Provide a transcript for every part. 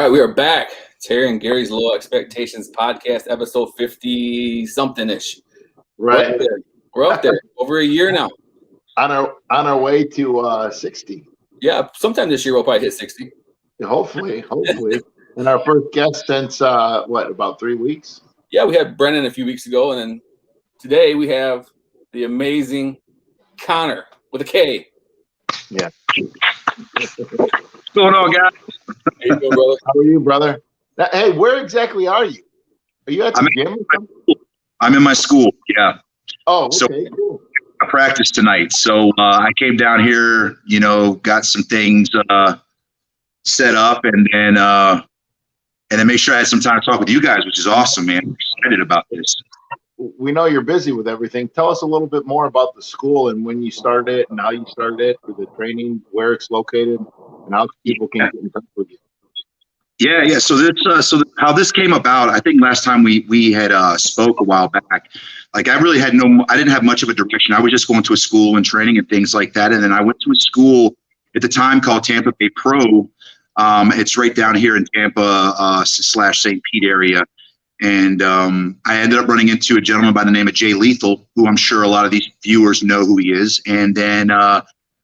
right, we are back. Terry and Gary's Low Expectations podcast, episode 50-something-ish. Right. We're up there. Over a year now. On our way to 60. Yeah, sometime this year we'll probably hit 60. Hopefully. And our first guest since, about 3 weeks? Yeah, we had Brennan a few weeks ago, and then today we have the amazing Konnor with a K. Yeah. What's going on, guys? How you doing, brother? How are you, brother? Now, hey, where exactly are you? Are you at the gym? I'm in my school, yeah. Oh, okay, so, cool. I practice tonight. So I came down here, got some things set up, and then make sure I had some time to talk with you guys, which is awesome, man. I'm excited about this. We know you're busy with everything. Tell us a little bit more about the school and when you started it and how you started it, for the training, where it's located, and how people can get in touch with you. Yeah. So how this came about, I think last time we had spoke a while back, like I didn't have much of a direction. I was just going to a school and training and things like that. And then I went to a school at the time called Tampa Bay Pro. It's right down here in Tampa / St. Pete area. And I ended up running into a gentleman by the name of Jay Lethal, who I'm sure a lot of these viewers know who he is. And then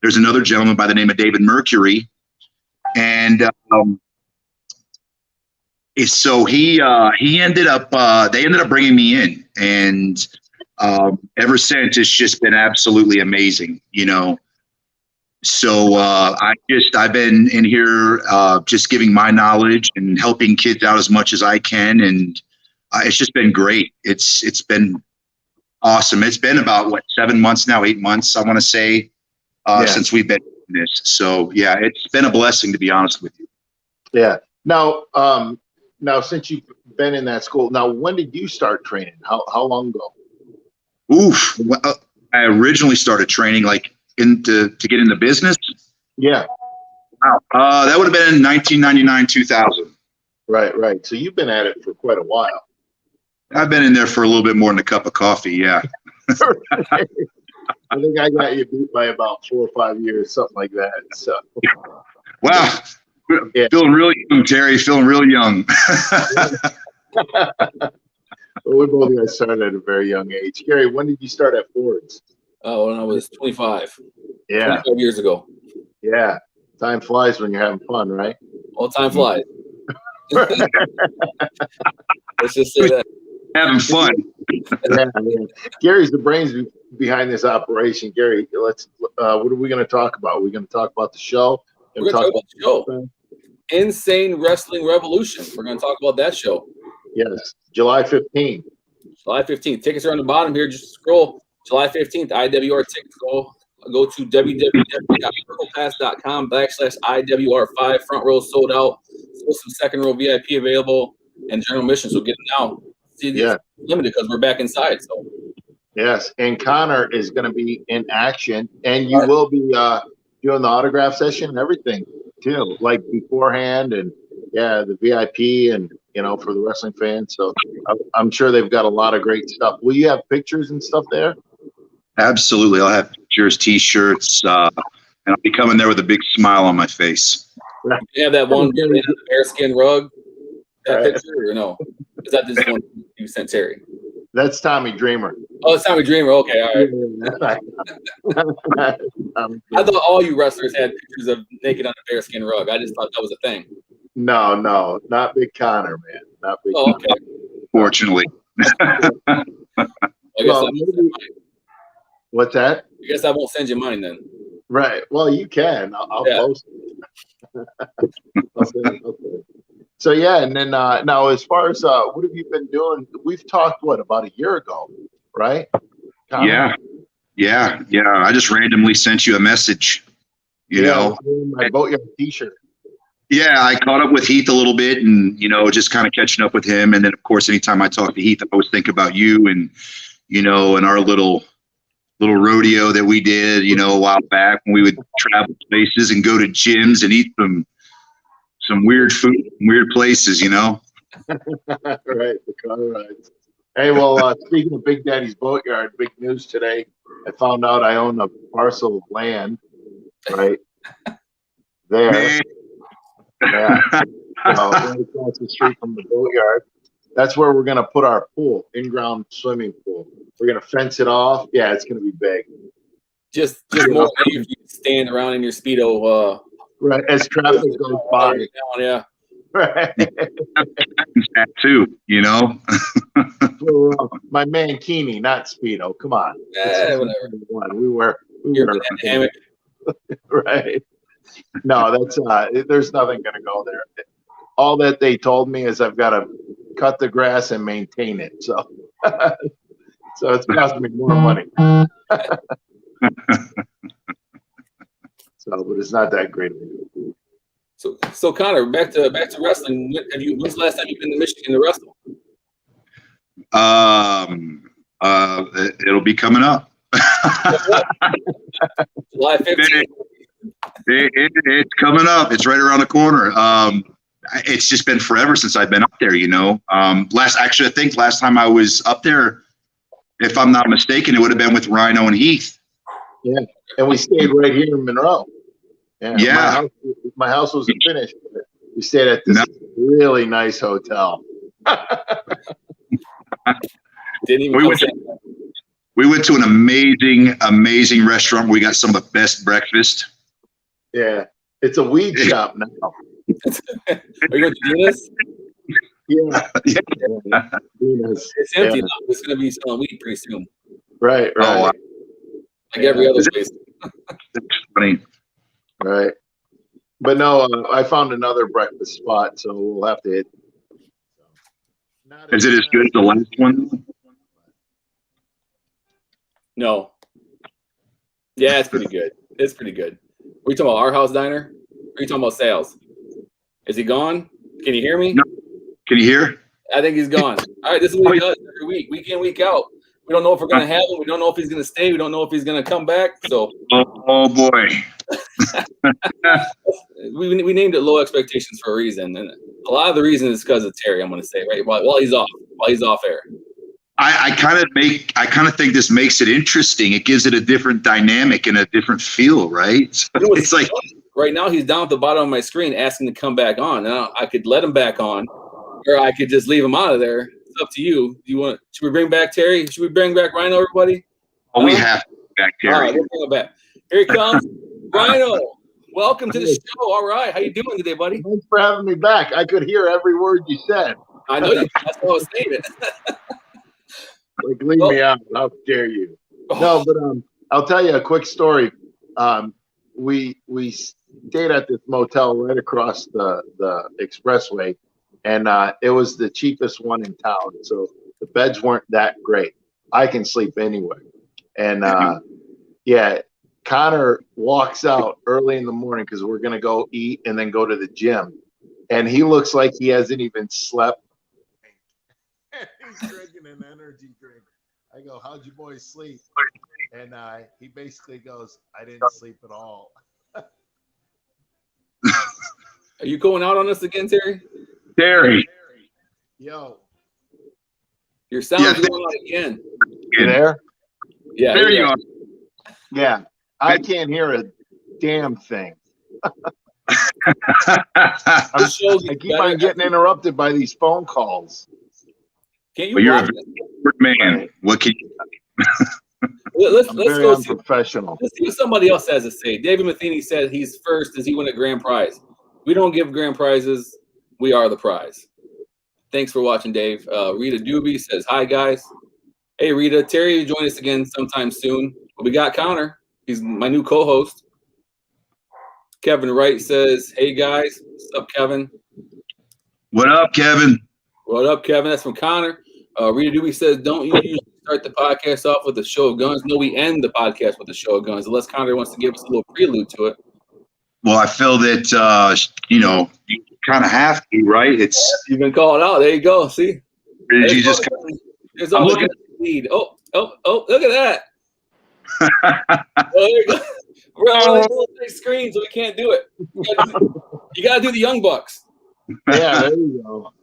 there's another gentleman by the name of David Mercury. And so they ended up bringing me in. And ever since, it's just been absolutely amazing, So I've been in here just giving my knowledge and helping kids out as much as I can. And it's just been great. It's been awesome. It's been about 7 months now, 8 months, I want to say, since we've been doing this. So yeah, it's been a blessing, to be honest with you. Yeah. Now, since you've been in that school, now when did you start training? How long ago? Oof. Well, I originally started training to get into business. Yeah. Wow. That would have been in 1999, 2000. Right. So you've been at it for quite a while. I've been in there for a little bit more than a cup of coffee, yeah. I think I got you beat by about 4 or 5 years, something like that. So. Wow. Yeah. Feeling really young, Terry. Feeling real young. Well, we both got started at a very young age. Gary, when did you start at Ford's? Oh, when I was 25. Yeah. 25 years ago. Yeah. Time flies when you're having fun, right? All time flies. Let's just say that. Having fun. Yeah. Gary's the brains behind this operation. Gary, what are we going to talk about? We're going to talk about the show. We're going to talk about the show. Insane Wrestling Revolution. We're going to talk about that show. Yes. July 15th. July 15th. Tickets are on the bottom here. Just scroll. July 15th, IWR tickets. Go to www.circlepass.com/IWR5. Front row sold out. Still some second row VIP available and general admission. So get them now. See, limited because we're back inside. So yes, and Konnor is going to be in action, and you will be doing the autograph session and everything too, like beforehand, and the VIP and for the wrestling fans. So I'm sure they've got a lot of great stuff. Will you have pictures and stuff there? Absolutely. I'll have pictures, T-shirts, and I'll be coming there with a big smile on my face. You have that one bearskin rug, that picture, or no? Is that this one you sent Terry? That's Tommy Dreamer. Oh, it's Tommy Dreamer. Okay, all right. I thought all you wrestlers had pictures of naked on a bearskin rug. I just thought that was a thing. No, not big Konnor, man. Not big. Oh, okay. Fortunately. What's that? I guess I won't send you mine then. Right. Well, you can. I'll post it. Okay. So and then now as far as what have you been doing? We've talked about a year ago, right? Konnor? Yeah. I just randomly sent you a message. You know, my Boatyard T-shirt. Yeah, I caught up with Heath a little bit, and just kind of catching up with him. And then, of course, anytime I talk to Heath, I always think about you and and our little rodeo that we did, a while back when we would travel places and go to gyms and eat some weird food, weird places, Right, the car rides. Hey, well, speaking of Big Daddy's Boatyard, big news today. I found out I own a parcel of land right there. Man. Yeah. So, right across the street from the boatyard. That's where we're going to put our pool, in-ground swimming pool. We're going to fence it off. Yeah, it's going to be big. Just more if you stand around in your Speedo. Right, as traffic goes by. Yeah. Right. That too, My mankini, not Speedo. Come on. Yeah, whatever. We were hammock. Right. No, that's there's nothing going to go there. All that they told me is I've got to cut the grass and maintain it. So, so it's costing me more money. So, but it's not that great. So Konnor, back to wrestling. When's the last time you've been to Michigan to wrestle? It'll be coming up. July 15th. It's coming up. It's right around the corner. It's just been forever since I've been up there. I think last time I was up there, if I'm not mistaken, it would have been with Rhino and Heath. Yeah, and we stayed right here in Monroe. Yeah. My house wasn't finished. We stayed at this really nice hotel. We went to an amazing restaurant where we got some of the best breakfast. Yeah, it's a weed shop now. Are you going to Dina's? Yeah. Dina's. It's empty now. It's going to be selling weed pretty soon. Right. Oh, wow. Like every other place. That's funny. Right. But no, I found another breakfast spot, so we'll have to hit. Is it as good as the last one? No. Yeah, it's pretty good. It's pretty good. Are you talking about Our House Diner? Or are you talking about Sales? Is he gone? Can you hear me? No. Can you hear? I think he's gone. All right, this is what he does every week in, week out. We don't know if we're going to have him. We don't know if he's going to stay. We don't know if he's going to come back. So, oh boy. we named it Low Expectations for a reason, and a lot of the reason is because of Terry. I'm going to say right while he's off air. I kind of think this makes it interesting. It gives it a different dynamic and a different feel, right? So it's like right now he's down at the bottom of my screen asking to come back on. Now I could let him back on, or I could just leave him out of there. It's up to you. Should we bring back Terry? Should we bring back Rhino, everybody? Oh, we have to bring back Terry. All right, we'll bring him back. Here he comes. Rhino, welcome to the show. All right, how you doing today, buddy? Thanks for having me back. I could hear every word you said. I know you. That's why I was saying it. Like, leave me out. How dare you? No, but I'll tell you a quick story. We stayed at this motel right across the expressway, and it was the cheapest one in town. So the beds weren't that great. I can sleep anywhere. And yeah, Konnor walks out early in the morning because we're gonna go eat and then go to the gym, and he looks like he hasn't even slept. He's drinking an energy drink. I go, "How'd you boys sleep?" And he basically goes, "I didn't sleep at all." Are you going out on us again, Terry? Terry. Yo. Your sound's going out again. You there? Yeah. There you are. Yeah. I can't hear a damn thing. I keep on getting interrupted by these phone calls. Can't you? Well, you're a good man. What can you? Let's go see. Professional. Let's see what somebody else has to say. David Matheny said he's first as he won a grand prize. We don't give grand prizes. We are the prize. Thanks for watching, Dave. Rita Doobie says, hi, guys. Hey, Rita. Terry, join us again sometime soon. But we got Konnor. He's my new co-host. Kevin Wright says, hey, guys. What's up, Kevin? What up, Kevin? What up, Kevin? That's from Konnor. Rita Doobie says, don't you usually start the podcast off with a show of guns? No, we end the podcast with a show of guns, unless Konnor wants to give us a little prelude to it. Well, I feel that, you kind of have to, right? You've been called out. There you go. See? You just there's all the lead. Oh, look at that. There you go. We're on a little big screen, so we can't do it. You got to do the Young Bucks. Yeah, there you go.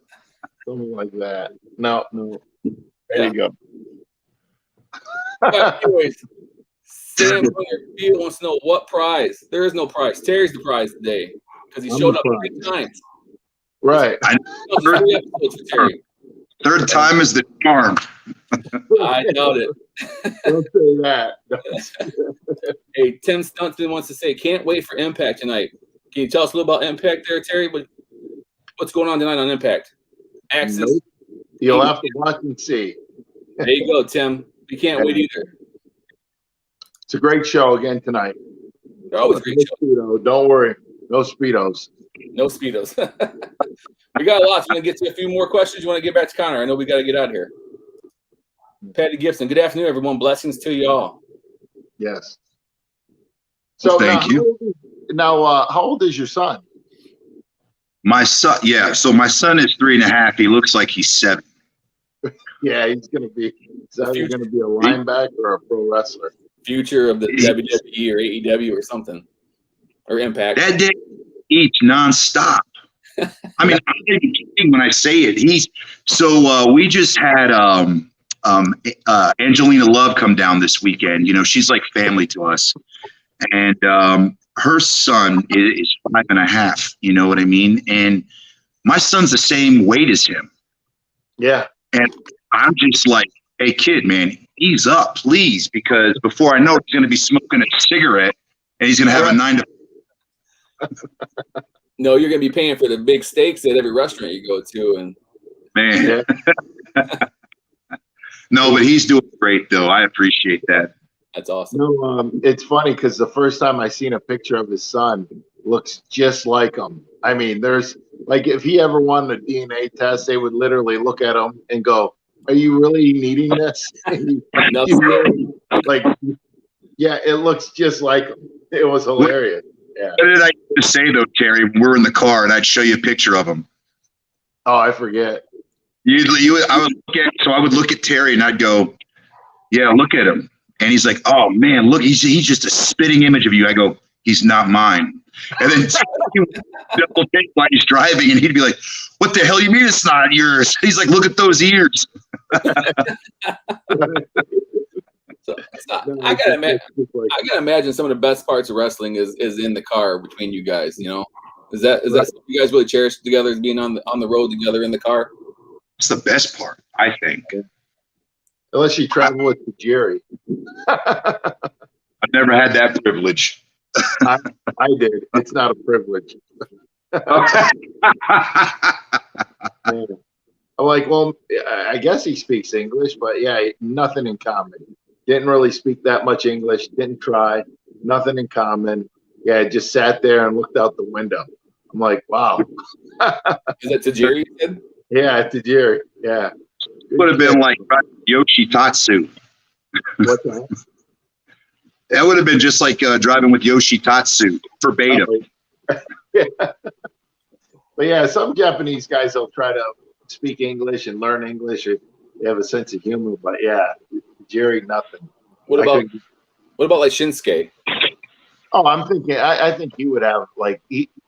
Something like that. No. There you go. Anyways, Sam Field wants to know what prize. There is no prize. Terry's the prize today. because he showed up 3 times. Right. Third time is the charm. I doubt it. Don't say that. Hey, Tim Stuntsman wants to say, can't wait for Impact tonight. Can you tell us a little about Impact there, Terry? What's going on tonight on Impact? Axis. Nope. You'll have to watch and see. There you go, Tim. We can't wait either. It's a great show again tonight. They're always great shows. Speedo. Don't worry. No Speedos. No Speedos. We got a lot. So we're going to get to a few more questions. You want to get back to Konnor? I know we got to get out of here. Patty Gibson. Good afternoon, everyone. Blessings to you all. Yes. So thank you. Now, how old is your son? My son, yeah. So my son is 3.5. He looks like he's 7. Yeah, he's going to be. Is that going to be a linebacker or a pro wrestler? Future of the WWE or AEW or something, or Impact. That day eats nonstop. I mean, I'm not even kidding when I say it. We just had Angelina Love come down this weekend. You know, she's like family to us, and her son is 5.5. You know what I mean? And my son's the same weight as him. Yeah. And I'm just like, hey, kid, man, ease up, please, because before I know it, he's going to be smoking a cigarette, and he's going to have a 9 to. No, you're going to be paying for the big steaks at every restaurant you go to, and man. No, but he's doing great, though. I appreciate that. That's awesome. No, it's funny because the first time I seen a picture of his son, looks just like him. I mean, there's like if he ever wanted a DNA test, they would literally look at him and go, "Are you really needing this?" Like, yeah, it looks just like him. It was hilarious. Yeah. What did I just say though, Terry? We're in the car, and I'd show you a picture of him. Oh, I forget. I would look at Terry, and I'd go, "Yeah, look at him." And he's like, "Oh man, look, he's just a spitting image of you." I go, "He's not mine." And then he would double take while he's driving, and he'd be like, "What the hell you mean it's not yours?" He's like, "Look at those ears." I gotta imagine some of the best parts of wrestling is in the car between you guys. You know, is that something you guys really cherish together? Is being on the road together in the car? It's the best part, I think. Unless you travel with Jerry. I've never had that privilege. I did. It's not a privilege. I'm like, well, I guess he speaks English, but yeah, nothing in common. Didn't really speak that much English. Didn't try. Nothing in common. Yeah, just sat there and looked out the window. I'm like, wow. Is that to Jerry? Yeah, to Jerry. Yeah. Would have been like Yoshi Tatsu. What's that? That would have been just like driving with Yoshi Tatsu, verbatim. Yeah. But yeah, some Japanese guys will try to speak English and learn English, or they have a sense of humor. But yeah, Jerry, nothing. What about like Shinsuke? Oh, I'm thinking. I think he would have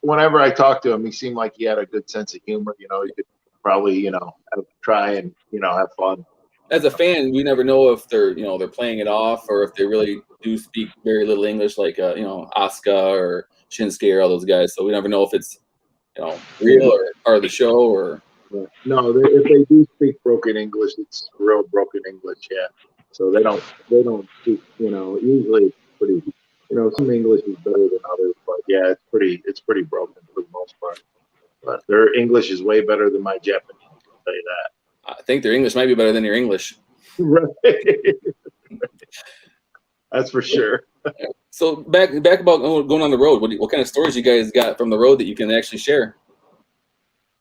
whenever I talked to him, he seemed like he had a good sense of humor. You know, he could probably try and have fun. As a fan, we never know if they're playing it off or if they really do speak very little English, like Asuka or Shinsuke or all those guys. So we never know if it's real or part of the show or. No, if they do speak broken English, it's real broken English. Yeah, so they don't speak. Usually it's pretty. Some English is better than others, but yeah, it's pretty broken for the most part. But their English is way better than my Japanese. I'll tell you that. I think their English might be better than your English. Right. That's for sure. So back about going on the road. What kind of stories you guys got from the road that you can actually share?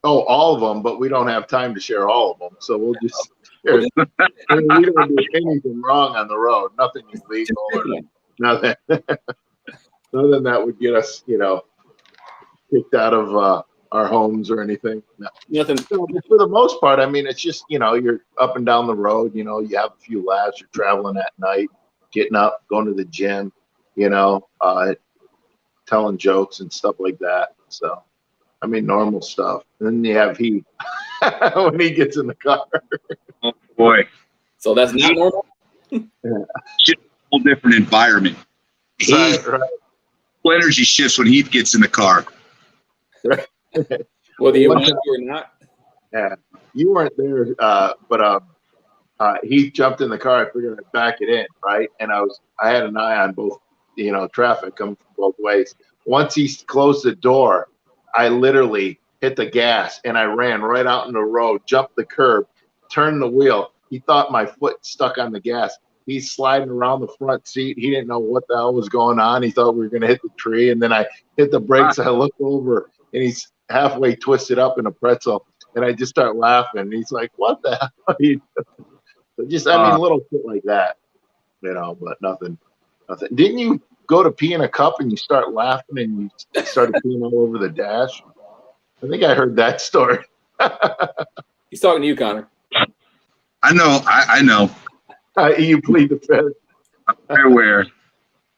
Oh, all of them, but we don't have time to share all of them. So we'll just share. We don't do anything wrong on the road. Nothing illegal or nothing. Nothing that would get us, kicked out of our homes or anything. No. Nothing. So, for the most part, I mean, it's just, you're up and down the road. You have a few laps. You're traveling at night, getting up, going to the gym, telling jokes and stuff like that. So. I mean, normal stuff. And then you have heat when he gets in the car. Oh, boy. So that's not normal? Yeah. Just a whole different environment. Right. Energy shifts when Heath gets in the car. Whether you want to or not. Yeah, you weren't there, but he jumped in the car. I figured I'd back it in, right? And I had an eye on both, traffic coming from both ways. Once he closed the door, I literally hit the gas and I ran right out in the road, jumped the curb, turned the wheel. He thought my foot stuck on the gas. He's sliding around the front seat. He didn't know what the hell was going on. He thought we were going to hit the tree. And then I hit the brakes. I look over and he's halfway twisted up in a pretzel. And I just start laughing. And he's like, what the hell are you doing? Just, little shit like that, but nothing. Didn't you go to pee in a cup and you start laughing and you started peeing all over the dash? I think I heard that story. He's talking to you, Konnor. I know. I know. You plead the fifth. I'm aware.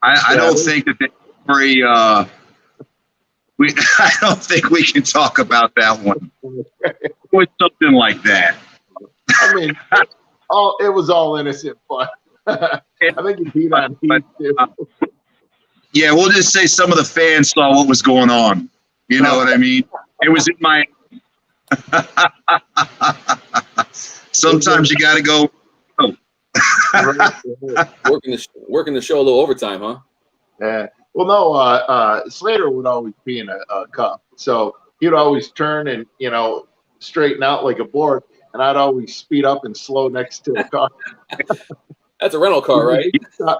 I don't think that very. I don't think we can talk about that one. With something like that. I mean, it was all innocent fun. I think you beat on Heath too. Yeah, we'll just say some of the fans saw what was going on. You know what I mean? It was in my. Sometimes you got to go. Oh. Working the show a little overtime, huh? Yeah. Well, no. Slater would always be in a cup, so he'd always turn and straighten out like a board, and I'd always speed up and slow next to a car. That's a rental car, right?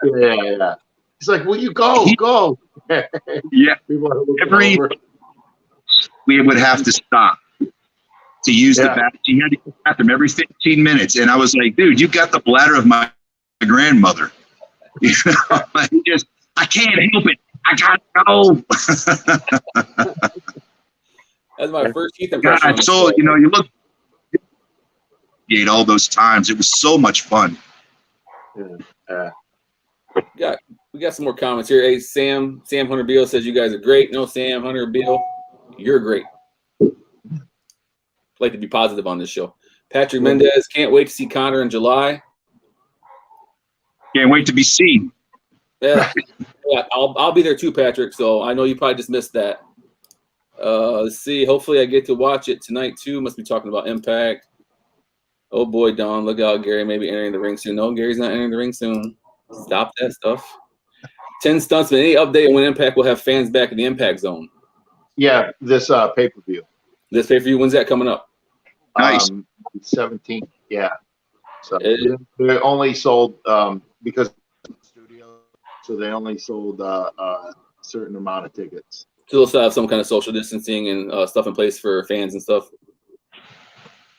Yeah. He's like, "Will you go? Yeah. We would have to stop to use the bathroom. He had to use the bathroom every 15 minutes. And I was like, dude, you got the bladder of my grandmother. I can't help it. I got to go. That's my first Heath impression. God, so, you look all those times. It was so much fun. We got some more comments here. Hey, Sam Hunter Beal says you guys are great. No, Sam Hunter Beal, you're great. Like to be positive on this show. Patrick Mendez, can't wait to see Konnor in July. Can't wait to be seen. Yeah, I'll be there too, Patrick. So I know you probably just missed that. Let's see. Hopefully I get to watch it tonight too. Must be talking about Impact. Oh boy, Don, look out, Gary may be entering the ring soon. No, Gary's not entering the ring soon. Stop that stuff. 10 Stuntsman, any update on when Impact will have fans back in the Impact Zone? Yeah, this pay-per-view. This pay-per-view, when's that coming up? Nice. 17th, yeah. So they only sold because of the studio, so they only sold a certain amount of tickets. So they'll still have some kind of social distancing and stuff in place for fans and stuff.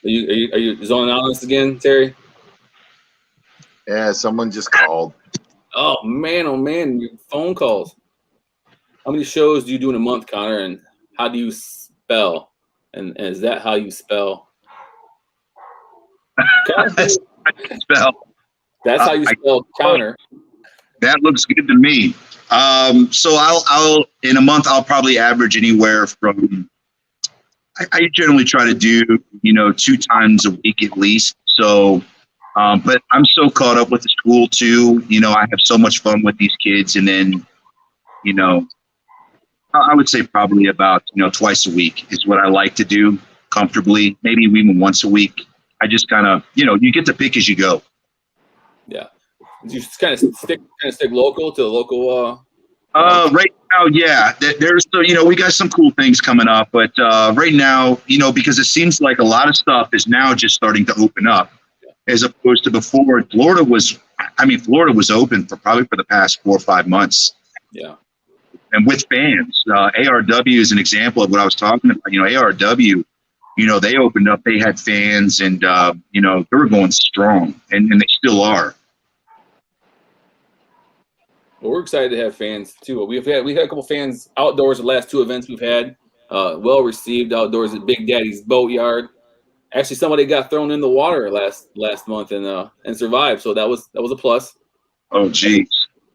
Are you zoning out on us again, Terry? Yeah, someone just called. Oh man, your phone calls. How many shows do you do in a month, Konnor? And how do you spell? And is that how you spell? That's how you spell Konnor. That looks good to me. So I'll in a month I'll probably average anywhere from. I generally try to do 2 times a week at least. So, but I'm so caught up with the school too. I have so much fun with these kids, and then I would say probably about twice a week is what I like to do comfortably. Maybe even once a week. I just kind of you get to pick as you go. Yeah, you just kind of stick local to the local. Right now, yeah. There's we got some cool things coming up, but right now, because it seems like a lot of stuff is now just starting to open up, as opposed to before. Florida was open for the past 4 or 5 months. Yeah. And with fans, ARW is an example of what I was talking about. ARW, they opened up, they had fans, and they were going strong, and they still are. Well, we're excited to have fans too. We've had a couple fans outdoors the last 2 events we've had. Well received outdoors at Big Daddy's Boatyard. Actually, somebody got thrown in the water last month and survived. So that was a plus. Oh, geez.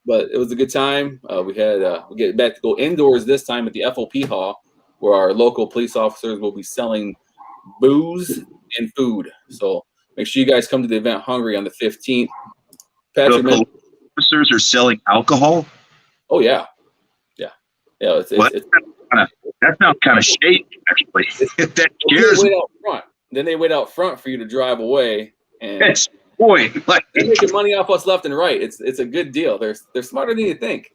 But it was a good time. We get back to go indoors this time at the FOP Hall, where our local police officers will be selling booze and food. So make sure you guys come to the event hungry on the 15th. Patrick, officers are selling alcohol? Oh yeah. It's that sounds kind of shady, actually. That They scares wait me. out front. Then they wait out front for you to drive away, and Yes, boy, like they're making money off us left and right. It's a good deal. They're smarter than you think.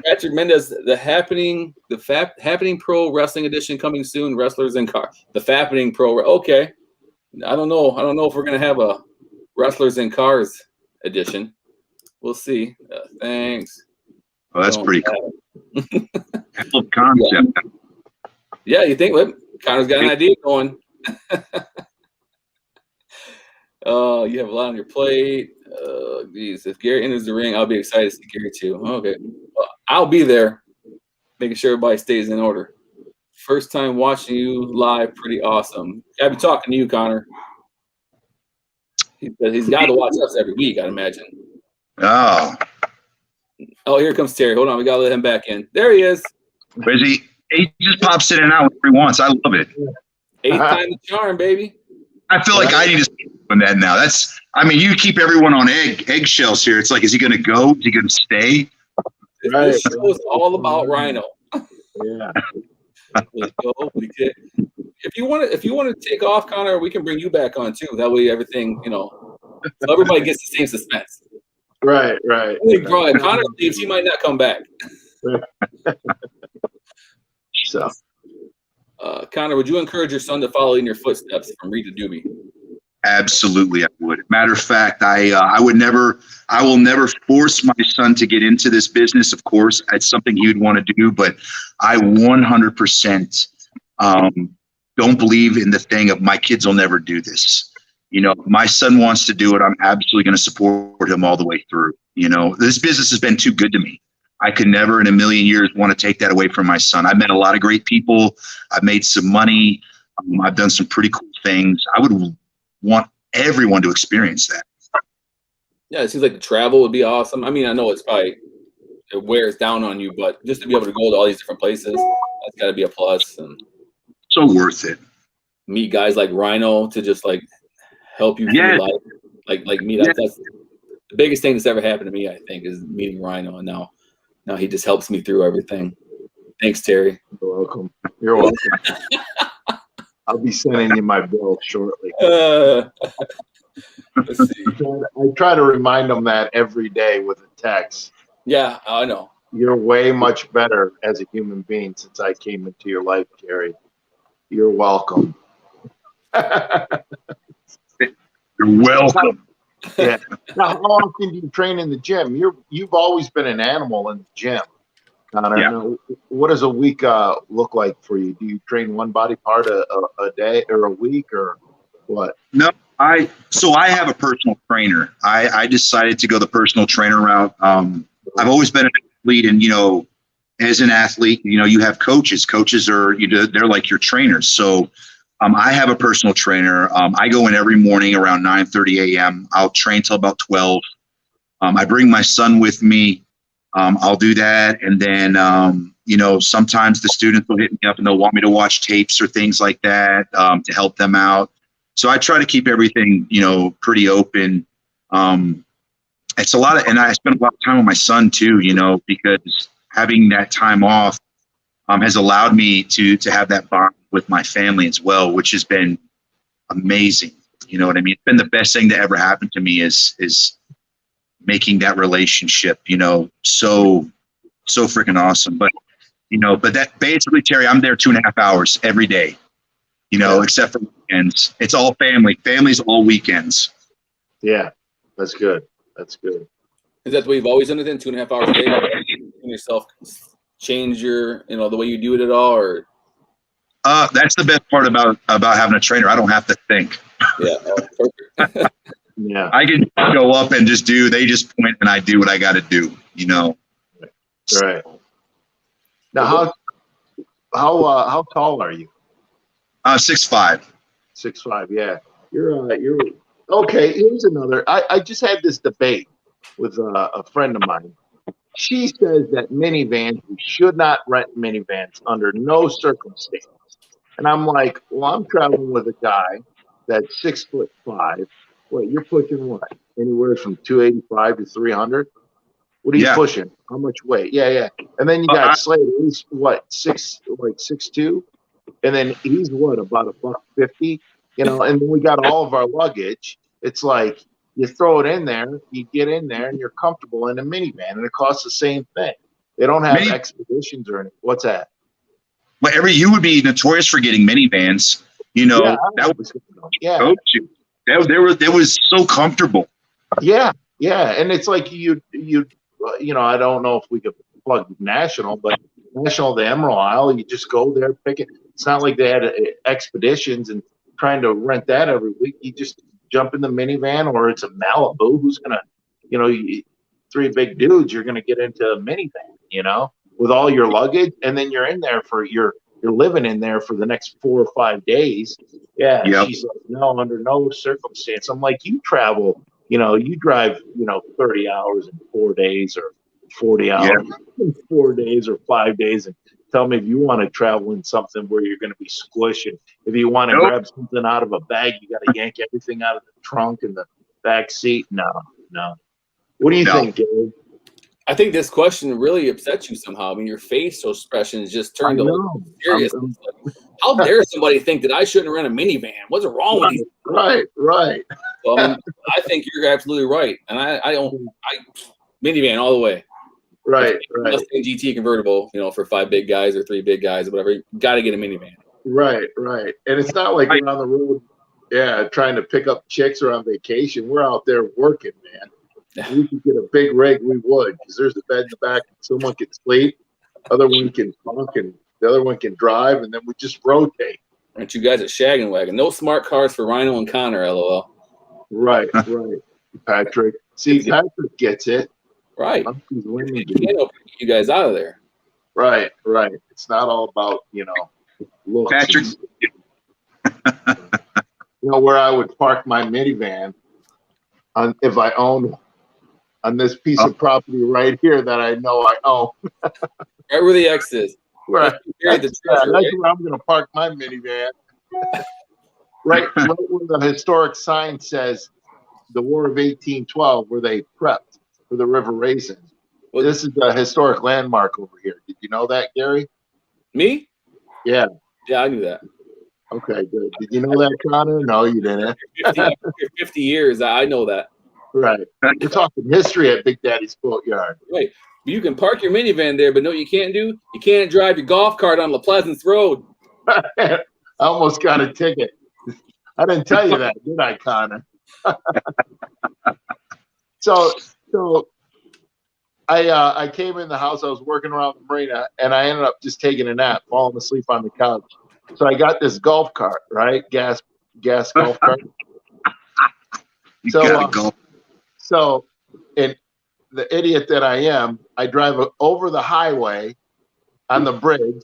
Patrick Mendez, the Happening Pro Wrestling Edition coming soon. Wrestlers in Cars. The Fappening Pro. Okay, I don't know if we're gonna have a Wrestlers in Cars edition. We'll see. Thanks. oh, that's pretty cool. Cool concept. Yeah, you think? Look, Connor's got an idea going. You have a lot on your plate. Geez, if Gary enters the ring, I'll be excited to see Gary too. Okay, well, I'll be there, making sure everybody stays in order. First time watching you live, pretty awesome. I'll be talking to you, Konnor. He's got to watch us every week, I'd imagine. Oh, here comes Terry. Hold on, we gotta let him back in. There he is. where's he? He just pops in and out whenever he wants. I love it. Eighth time the charm, baby. I feel like I need to start doing that now. You keep everyone on eggshells here. It's like, is he going to go? Is he going to stay? Right. This show is all about Rhino. Yeah. Let's go. If you want to take off, Konnor, we can bring you back on too. That way, everything so everybody gets the same suspense. Right. If Konnor leaves, he might not come back. So, Konnor, would you encourage your son to follow in your footsteps from Rita Doobie? Absolutely, I would. Matter of fact, I will never force my son to get into this business. Of course, it's something he would want to do, but I 100% don't believe in the thing of my kids will never do this. If my son wants to do it, I'm absolutely going to support him all the way through. This business has been too good to me. I could never in a million years want to take that away from my son. I've met a lot of great people. I've made some money. I've done some pretty cool things. I would want everyone to experience that. Yeah, it seems like the travel would be awesome. I mean, I know it wears down on you, but just to be able to go to all these different places, that's got to be a plus. And so worth it. Meet guys like Rhino to just like help you through your life. Like me, that's the biggest thing that's ever happened to me, I think, is meeting Rhino, and now he just helps me through everything. Thanks, Terry. You're welcome. I'll be sending you my bill shortly. Let's see. I try to remind them that every day with a text. Yeah, I know. You're way much better as a human being since I came into your life, Gary. You're welcome. You're welcome. Yeah. Now, how often do you train in the gym? You've always been an animal in the gym, Konnor. Yeah. Now, what does a week look like for you? Do you train one body part a day or a week or what? No, I have a personal trainer. I decided to go the personal trainer route. I've always been an athlete, and as an athlete, you have coaches. Coaches are they're like your trainers. So I have a personal trainer. I go in every morning around 9:30 a.m. I'll train till about 12. I bring my son with me. I'll do that, and then sometimes the students will hit me up and they'll want me to watch tapes or things like that to help them out. So I try to keep everything pretty open. It's a lot of, and I spend a lot of time with my son too, because having that time off has allowed me to have that bond with my family as well, which has been amazing. You know what I mean? It's been the best thing that ever happened to me is making that relationship, so freaking awesome. But that basically, Terry, I'm there 2.5 hours every day, except for weekends. It's all family. Family's all weekends. Yeah, that's good. That's good. Is that the way you've always done it then? 2.5 hours a day? Yourself change your, the way you do it at all, or? That's the best part about having a trainer. I don't have to think. Yeah, perfect. Yeah, I can go up and just do. They just point and I do what I got to do. Right. Now, how tall are you? 6'5". 6'5". Yeah, you're okay. Here's another. I just had this debate with a friend of mine. She says that minivans, we should not rent minivans under no circumstance. And I'm like, well, I'm traveling with a guy that's 6'5". Wait, you're pushing what? Anywhere from 285 to 300? What are you Yeah. pushing? How much weight? Yeah. And then you got Slade. He's what, 6'2", and then he's what, about $150, you know. And then we got all of our luggage. It's like you throw it in there, you get in there, and you're comfortable in a minivan, and it costs the same thing. They don't have expeditions or anything. What's that? But you would be notorious for getting minivans. You know, that was go-to. That was so comfortable. Yeah. And it's like you know, I don't know if we could plug National, but National, the Emerald Isle, you just go there, pick it. It's not like they had expeditions and trying to rent that every week. You just jump in the minivan, or it's a Malibu. Who's gonna, you know, three big dudes, you're gonna get into a minivan, you know, with all your luggage, and then you're in there for you're living in there for the next 4 or 5 days. Yeah. Yep. She's like, no, under no circumstance. I'm like, you travel, you know, you drive, you know, 30 hours in 4 days, or 40 hours in 4 days, or 5 days, and tell me if you want to travel in something where you're going to be squishing. If you want to grab something out of a bag, you got to yank everything out of the trunk and the back seat. No. What do you think, Gary? I think this question really upsets you somehow. I mean, your facial expressions just turned a little serious. How dare somebody think that I shouldn't rent a minivan? What's wrong with you? Right. Well, I mean, I think you're absolutely right, and I minivan all the way. Right. Mustang GT convertible, you know, for 5 big guys or 3 big guys or whatever. You got to get a minivan. Right. And it's not like we're on the road, trying to pick up chicks or on vacation. We're out there working, man. If we could get a big rig, we would, because there's a bed in the back and someone can sleep, other one can punk, and the other one can drive, and then we just rotate. Aren't you guys a shaggin' wagon? No smart cars for Rhino and Konnor, LOL. Right. Patrick. See, Patrick gets it. Right. You guys out of there. Right. It's not all about, you know, looks. Patrick. You know, where I would park my minivan if I owned on this piece of property right here that I know I own. Right where the X is. Right. That's where I'm going to park my minivan. right where the historic sign says the War of 1812, where they prepped for the River Raisins. Well, this is a historic landmark over here. Did you know that, Gary? Me? Yeah. Yeah, I knew that. Okay, good. Did you know that, Konnor? No, you didn't. 50 years, I know that. Right. We're talking history at Big Daddy's Boatyard. Right. You can park your minivan there, but know what you can't do? You can't drive your golf cart on La Pleasance Road. I almost got a ticket. I didn't tell you that, did I, Konnor? So I came in the house. I was working around the marina, and I ended up just taking a nap, falling asleep on the couch. So I got this golf cart, right? Gas golf cart. So, and the idiot that I am, I drive over the highway on the bridge,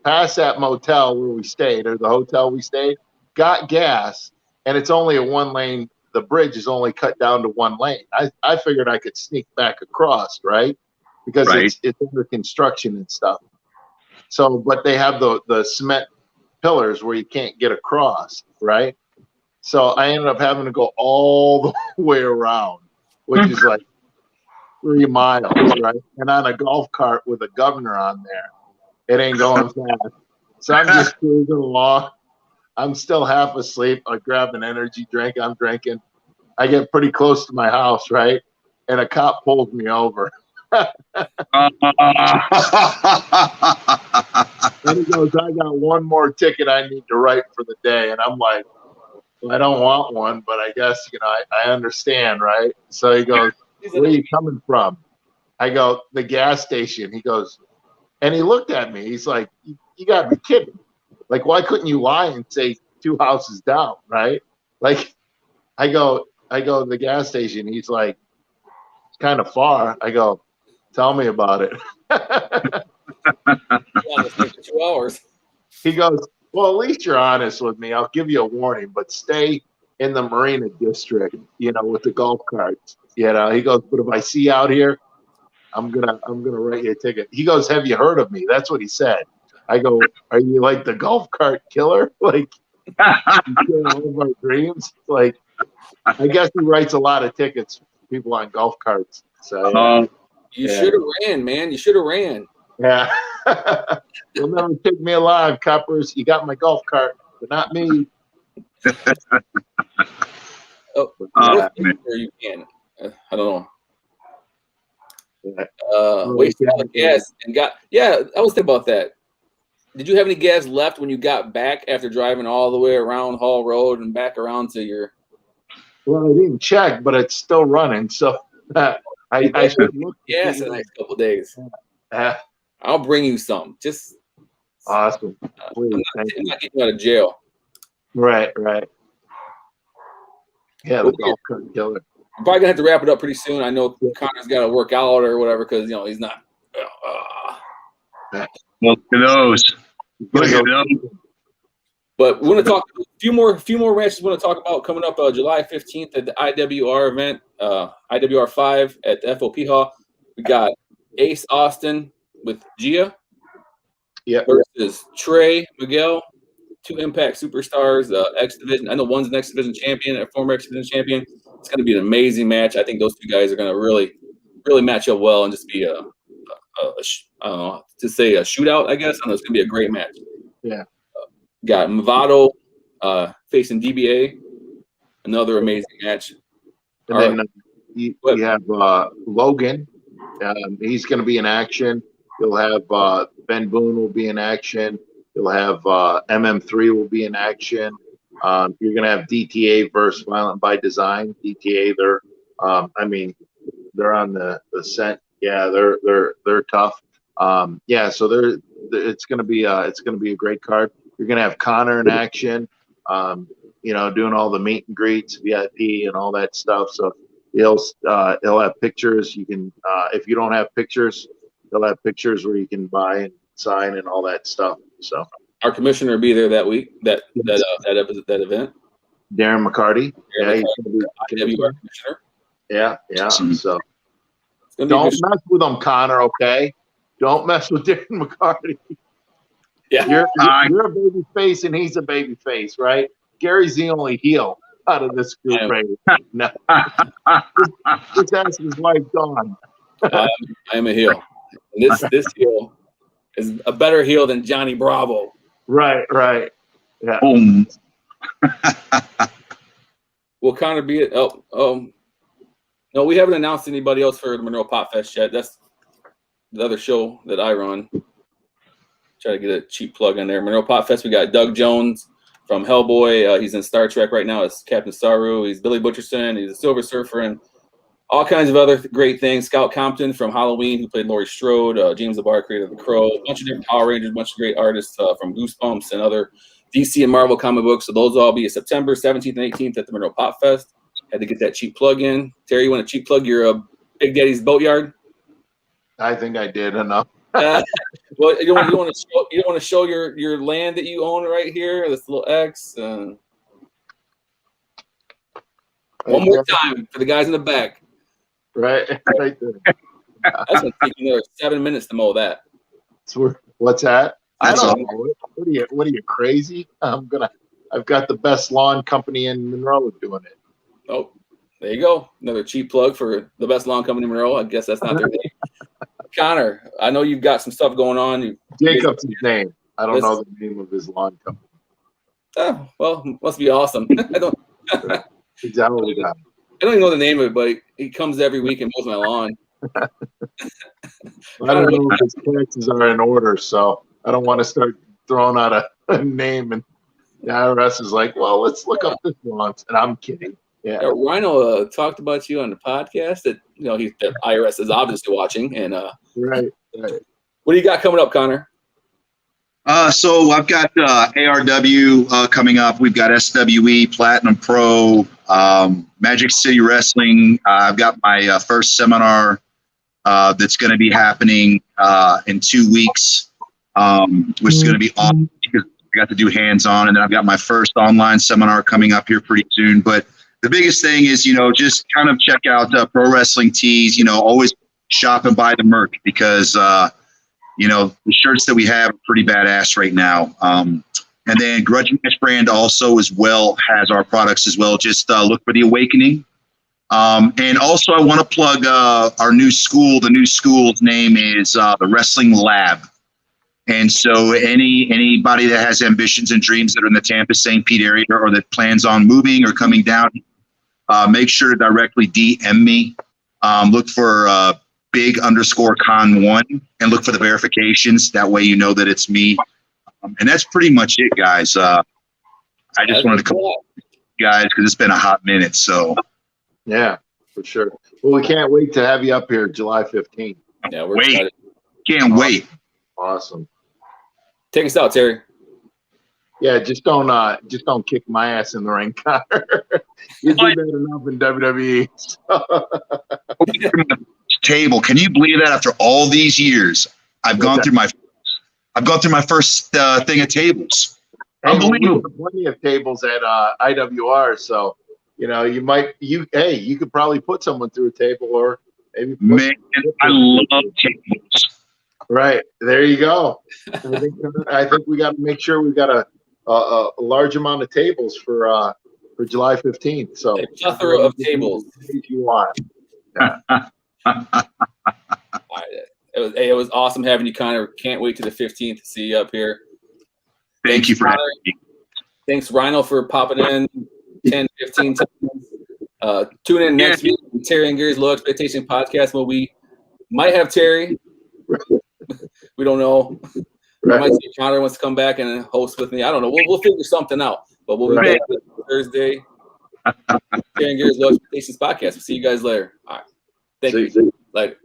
past that motel where we stayed, or the hotel we stayed, got gas, and it's only a 1-lane. The bridge is only cut down to 1 lane. I figured I could sneak back across, right? Because it's under construction and stuff. So, but they have the cement pillars where you can't get across, right? So I ended up having to go all the way around, which is like 3 miles, right? And on a golf cart with a governor on there, it ain't going fast. So I'm just cruising along. I'm still half asleep. I grab an energy drink. I'm drinking. I get pretty close to my house, right? And a cop pulls me over. And he goes, I got 1 more ticket I need to write for the day. And I'm like, well, I don't want one, but I guess, you know, I understand, right? So he goes, where are you coming from? I go, the gas station. He goes, and he looked at me. He's like, you got to be kidding. Like, why couldn't you lie and say 2 houses down, right? Like, I go to the gas station. He's like, it's kind of far. I go, tell me about it. 2 hours. He goes, well, at least you're honest with me. I'll give you a warning, but stay in the Marina District, you know, with the golf carts. You know, he goes, but if I see you out here, I'm gonna write you a ticket. He goes, have you heard of me? That's what he said. I go, are you like the golf cart killer? Like, you kill all of our dreams? Like, I guess he writes a lot of tickets for people on golf carts. So You should have ran, man. You should have ran. Yeah. You'll never take me alive, coppers. You got my golf cart, but not me. You can. I don't know. Wasted all the gas and got. Yeah, I was thinking about that. Did you have any gas left when you got back after driving all the way around Hall Road and back around to your? Well, I didn't check, but it's still running. So I should look. Gas in the next couple of days. I'll bring you some. Just awesome. I'm not getting out of jail. Right. Yeah, the golf cart killer. I'm probably gonna have to wrap it up pretty soon. I know Connor's got to work out or whatever because he's not. Look at those. But we want to talk a few more matches. We want to talk about coming up July 15th at the IWR event, IWR 5 at the FOP Hall. We got Ace Austin with Gia versus Trey Miguel, 2 Impact superstars, X Division. I know one's an X Division champion, a former X Division champion. It's going to be an amazing match. I think those 2 guys are going to really match up well and just be I don't know, to say a shootout, I guess. I know it's going to be a great match. Yeah. Got Movado facing DBA, another amazing match. And then you have Logan. He's going to be in action. You'll have Ben Boone will be in action. You'll have MM3 will be in action. You're going to have DTA versus Violent by Design. DTA, they're on the set. Yeah, they're tough. So it's going to be a great card. You're going to have Konnor in action. Doing all the meet and greets, VIP, and all that stuff. So he'll have pictures. You can if you don't have pictures, he'll have pictures where you can buy and sign and all that stuff. So our commissioner will be there that week. That event. Darren McCarty. He's going to be IWR commissioner. Yeah. So don't mess with him, Konnor. Okay, don't mess with Darren McCarty. Yeah, you're a baby face and he's a baby face, right? Gary's the only heel out of this group, right? No, just ask his wife, Dawn. I am a heel. And this heel is a better heel than Johnny Bravo. Right. Yeah. Will Konnor be it? No, we haven't announced anybody else for the Monroe Pop Fest yet. That's the other show that I run. Try to get a cheap plug in there. Monroe Pop Fest, we got Doug Jones from Hellboy. He's in Star Trek right now as Captain Saru. He's Billy Butcherson. He's a Silver Surfer and all kinds of other great things. Scout Compton from Halloween, who played Laurie Strode. James LeBar, creator of The Crow. A bunch of different Power Rangers, a bunch of great artists from Goosebumps and other DC and Marvel comic books. So those will all be September 17th and 18th at the Monroe Pop Fest. Had to get that cheap plug in. Terry, you want a cheap plug your Big Daddy's Boatyard? I think I did enough. Well, you don't want to show your land that you own right here. This little X. One more time for the guys in the back. Right there. That's gonna take you another 7 minutes to mow that. What's that? I don't know. What are you crazy? I've got the best lawn company in Monroe doing it. Oh, there you go. Another cheap plug for the best lawn company in Monroe. I guess that's not their name. Konnor, I know you've got some stuff going on. Jacob's his name. I don't know the name of his lawn company. Oh, well, must be awesome. I don't even know the name of it, but he comes every week and mows my lawn. I don't know if his taxes are in order, so I don't want to start throwing out a name. And the IRS is like, well, let's look up this once. And I'm kidding. Yeah. Rhino talked about you on the podcast that the IRS is obviously watching. And right. What do you got coming up, Konnor? So I've got ARW coming up. We've got SWE, Platinum Pro, Magic City Wrestling. I've got my first seminar that's going to be happening in 2 weeks, which is going to be awesome because I got to do hands-on. And then I've got my first online seminar coming up here pretty soon. But the biggest thing is, just kind of check out Pro Wrestling Tees. Always shop and buy the merch because, the shirts that we have are pretty badass right now. And then Grudge Match brand also as well has our products as well. Just look for The Awakening And also, I want to plug our new school. The new school's name is the Wrestling Lab. And so anybody that has ambitions and dreams that are in the Tampa St. Pete area or that plans on moving or coming down, make sure to directly DM me. Look for big_con1 and look for the verifications. That way you know that it's me. And that's pretty much it, guys. I just wanted to come up with you guys because it's been a hot minute. So yeah, for sure. Well, we can't wait to have you up here July 15th. Yeah, we're excited. Can't wait. Awesome. Take us out, Terry. Yeah, just don't kick my ass in the ring, Konnor. You did that enough in WWE. Table. Can you believe that after all these years, I've gone through my first thing of tables. Unbelievable. Plenty of tables at IWR, so you could probably put someone through a table or maybe. Man, I love tables. Right there, you go. I think we got to make sure we've got a large amount of tables for July 15th. So a plethora of tables if you want. Yeah. It was awesome having you, Konnor. Can't wait to the 15th to see you up here. Thank you for having me. Thanks, Rhino, for popping in 10, 15 times. Tune in next week to Terry and Gary's Low Expectation Podcast, where we might have Terry. We don't know. I might see Konnor wants to come back and host with me. I don't know. We'll figure something out. But we'll be back Thursday. Terry and Gary's Low Expectations Podcast. We'll see you guys later. All right. Thank you. Later.